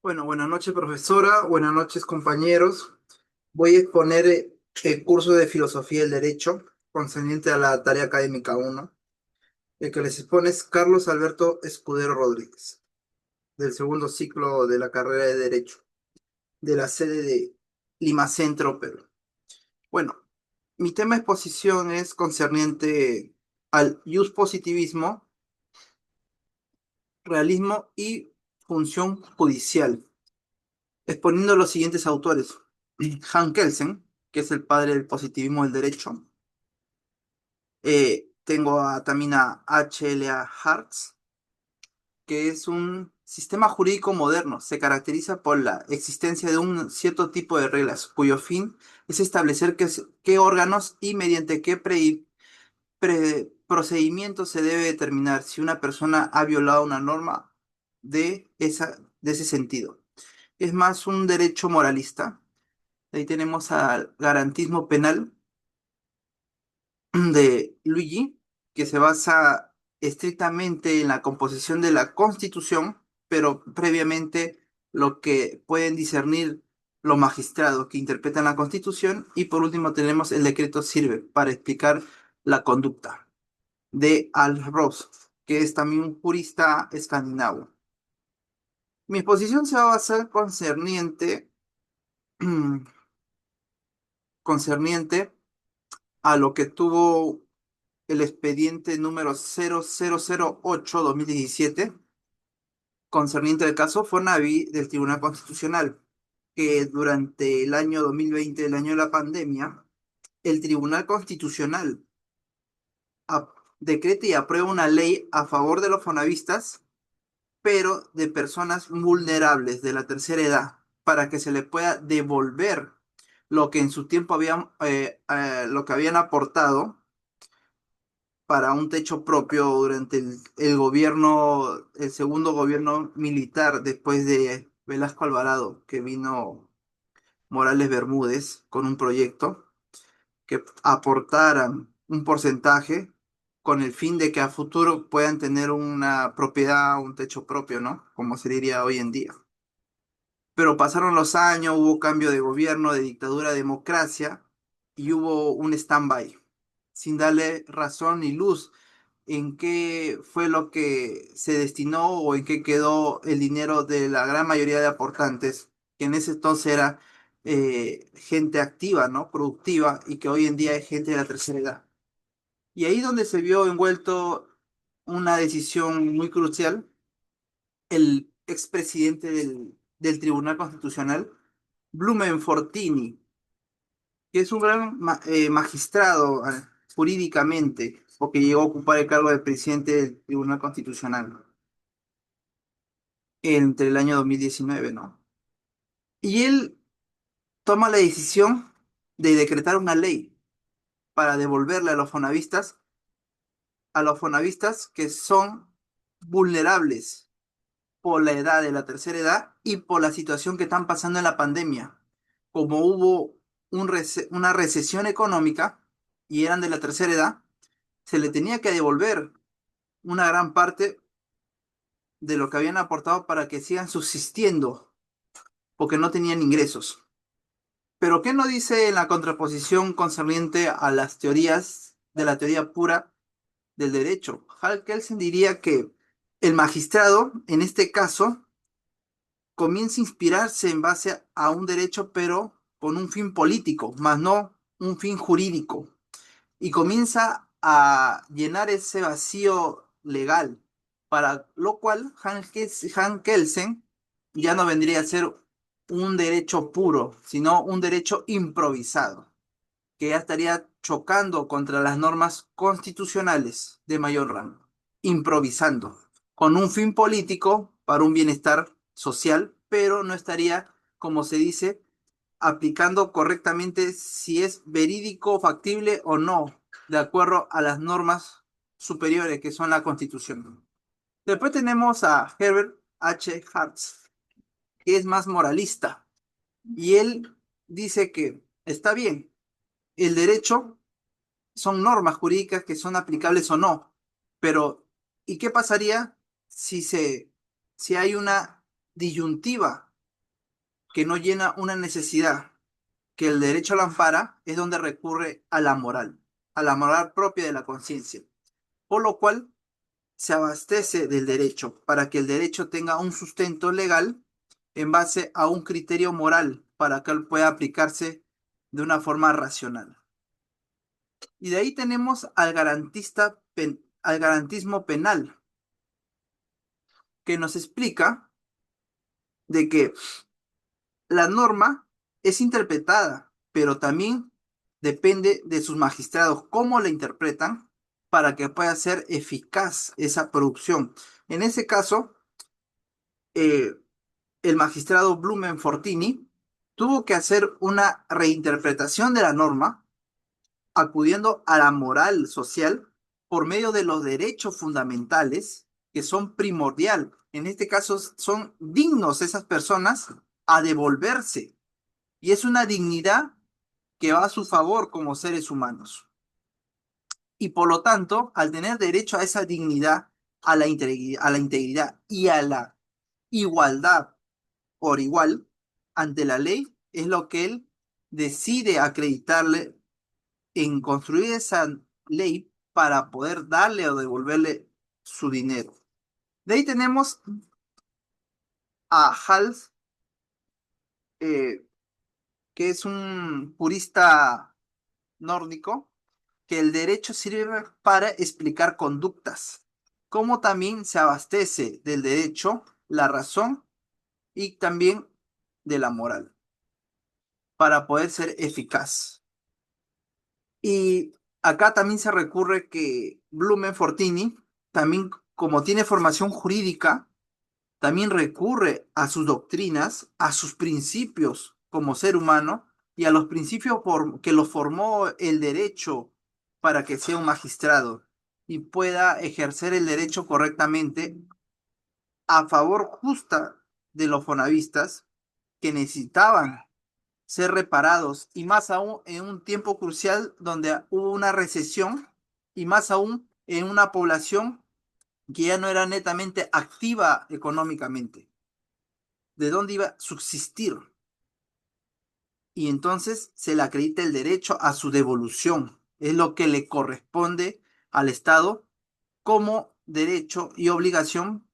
Bueno, buenas noches, profesora. Buenas noches, compañeros. Voy a exponer el curso de Filosofía del Derecho concerniente a la tarea académica 1. El que les expone es Carlos Alberto Escudero Rodríguez, del segundo ciclo de la carrera de Derecho, de la sede de Lima Centro, Perú. Bueno, mi tema de exposición es concerniente al positivismo, realismo y función judicial, exponiendo los siguientes autores. Hans Kelsen, que es el padre del positivismo del derecho. Tengo también a H.L.A. Hartz, que es un sistema jurídico moderno. Se caracteriza por la existencia de un cierto tipo de reglas, cuyo fin es establecer qué órganos y mediante qué procedimientos se debe determinar si una persona ha violado una norma de ese sentido. Es más un derecho moralista. Ahí tenemos al garantismo penal de Luigi, que se basa estrictamente en la composición de la Constitución, pero previamente lo que pueden discernir los magistrados que interpretan la Constitución. Y por último tenemos el decreto sirve para explicar la conducta de Al Ross, que es también un jurista escandinavo. Mi exposición se va a basar concerniente a lo que tuvo el expediente número 0008-2017, concerniente al caso Fornavi del Tribunal Constitucional, que durante el año 2020, el año de la pandemia, el Tribunal Constitucional decreta y aprueba una ley a favor de los fonavistas, pero de personas vulnerables de la tercera edad, para que se le pueda devolver lo que en su tiempo lo que habían aportado para un techo propio durante el gobierno, el segundo gobierno militar después de Velasco Alvarado, que vino Morales Bermúdez con un proyecto que aportaran un porcentaje con el fin de que a futuro puedan tener una propiedad, un techo propio, ¿no? Como se diría hoy en día. Pero pasaron los años, hubo cambio de gobierno, de dictadura a democracia, y hubo un stand-by, sin darle razón ni luz en qué fue lo que se destinó o en qué quedó el dinero de la gran mayoría de aportantes, que en ese entonces era gente activa, ¿no? Productiva, y que hoy en día es gente de la tercera edad. Y ahí donde se vio envuelto una decisión muy crucial, el expresidente del Tribunal Constitucional, Blumen Fortini, que es un gran magistrado jurídicamente, porque llegó a ocupar el cargo de presidente del Tribunal Constitucional entre el año 2019, ¿no? Y él toma la decisión de decretar una ley para devolverle a los fonavistas que son vulnerables por la edad de la tercera edad y por la situación que están pasando en la pandemia. Como hubo una recesión económica y eran de la tercera edad, se le tenía que devolver una gran parte de lo que habían aportado para que sigan subsistiendo, porque no tenían ingresos. Pero ¿qué nos dice en la contraposición concerniente a las teorías de la teoría pura del derecho? Hal Kelsen diría que el magistrado, en este caso, comienza a inspirarse en base a un derecho, pero con un fin político, más no un fin jurídico, y comienza a llenar ese vacío legal, para lo cual Hans Kelsen ya no vendría a ser un derecho puro, sino un derecho improvisado, que ya estaría chocando contra las normas constitucionales de mayor rango, improvisando, con un fin político para un bienestar social, pero no estaría, como se dice, aplicando correctamente si es verídico, factible o no, de acuerdo a las normas superiores que son la Constitución. Después tenemos a Herbert H. Hartz, que es más moralista, y él dice que está bien, el derecho son normas jurídicas que son aplicables o no, pero ¿y qué pasaría si si hay una disyuntiva que no llena una necesidad, que el derecho la ampara, es donde recurre a la moral propia de la conciencia, por lo cual se abastece del derecho para que el derecho tenga un sustento legal en base a un criterio moral para que él pueda aplicarse de una forma racional. Y de ahí tenemos al garantismo penal, que nos explica de que la norma es interpretada, pero también depende de sus magistrados, cómo la interpretan para que pueda ser eficaz esa producción. En ese caso, eh, el magistrado Blumen Fortini tuvo que hacer una reinterpretación de la norma, acudiendo a la moral social por medio de los derechos fundamentales que son primordial. En este caso, son dignos esas personas a devolverse. Y es una dignidad que va a su favor como seres humanos. Y por lo tanto, al tener derecho a esa dignidad, a la integridad y a la igualdad por igual ante la ley, es lo que él decide acreditarle en construir esa ley para poder darle o devolverle su dinero. De ahí tenemos a Hals, eh, que es un jurista nórdico, que el derecho sirve para explicar conductas, como también se abastece del derecho la razón y también de la moral, para poder ser eficaz. Y acá también se recurre que Blumen Fortini, también como tiene formación jurídica, también recurre a sus doctrinas, a sus principios como ser humano y a los principios que lo formó el derecho para que sea un magistrado y pueda ejercer el derecho correctamente a favor justa de los fonavistas que necesitaban ser reparados y más aún en un tiempo crucial donde hubo una recesión y más aún en una población que ya no era netamente activa económicamente. ¿De dónde iba a subsistir? Y entonces se le acredita el derecho a su devolución. Es lo que le corresponde al Estado como derecho y obligación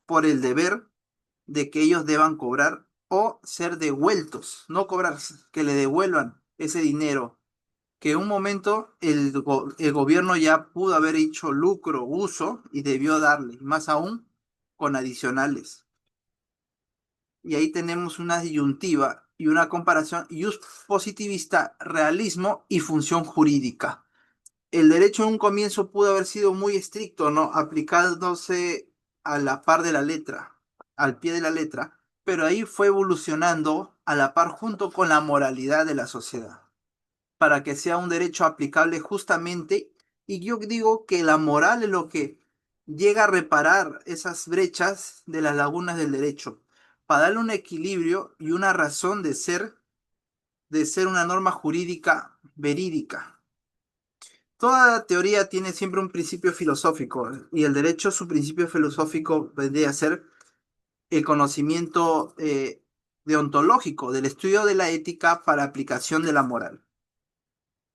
por el deber de que ellos deban cobrar o ser devueltos, no cobrar, que le devuelvan ese dinero que en un momento el gobierno ya pudo haber hecho lucro, uso y debió darle, más aún con adicionales. Y ahí tenemos una disyuntiva y una comparación ius positivista, realismo y función jurídica. El derecho en un comienzo pudo haber sido muy estricto, ¿no? Aplicándose a la par de la letra, al pie de la letra, pero ahí fue evolucionando a la par junto con la moralidad de la sociedad, para que sea un derecho aplicable justamente. Y yo digo que la moral es lo que llega a reparar esas brechas de las lagunas del derecho, para darle un equilibrio y una razón de ser una norma jurídica verídica. Toda teoría tiene siempre un principio filosófico y el derecho, su principio filosófico vendría a ser el conocimiento deontológico del estudio de la ética para aplicación de la moral.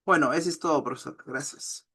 Bueno, eso es todo, profesor. Gracias.